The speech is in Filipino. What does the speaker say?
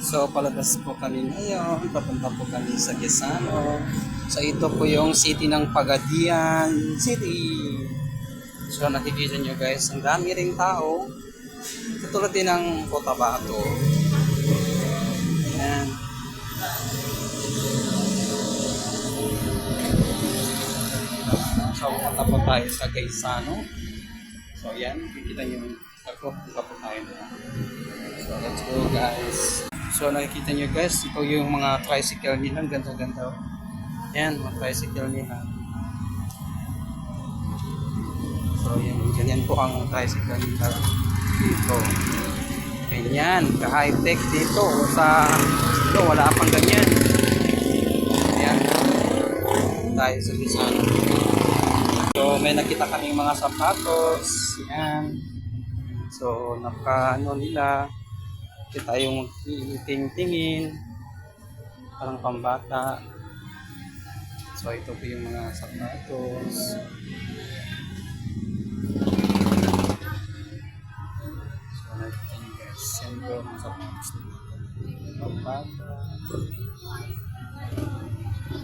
So, palabas po kami ngayon. Papunta po kami sa Quezano. So, ito po yung city ng Pagadian City. So, nakikita nyo guys, ang dami ring tao. Katulad din ng Cotabato. Ayan. So, pumunta po tayo sa Quezano. So, yan. Kikita nyo. Ako, punta po tayo na. So, let's go guys. So, nakikita nyo guys, ito yung mga tricycle nila. Ganda-ganda. Yan, mga tricycle nila. So, yan. Ganyan po ang tricycle nila. Dito. Ganyan. Ka-high-tech dito. Sa dito, wala pang ganyan. Yan. Tayo sa Quezano. So, may nakita kaming mga sapatos. Yan. So, naka-ano nila. Kita yung tingin parang pambata. So ito po yung mga sapatos. So nakikita nyo guys, yan po mga sapatos nila pambata.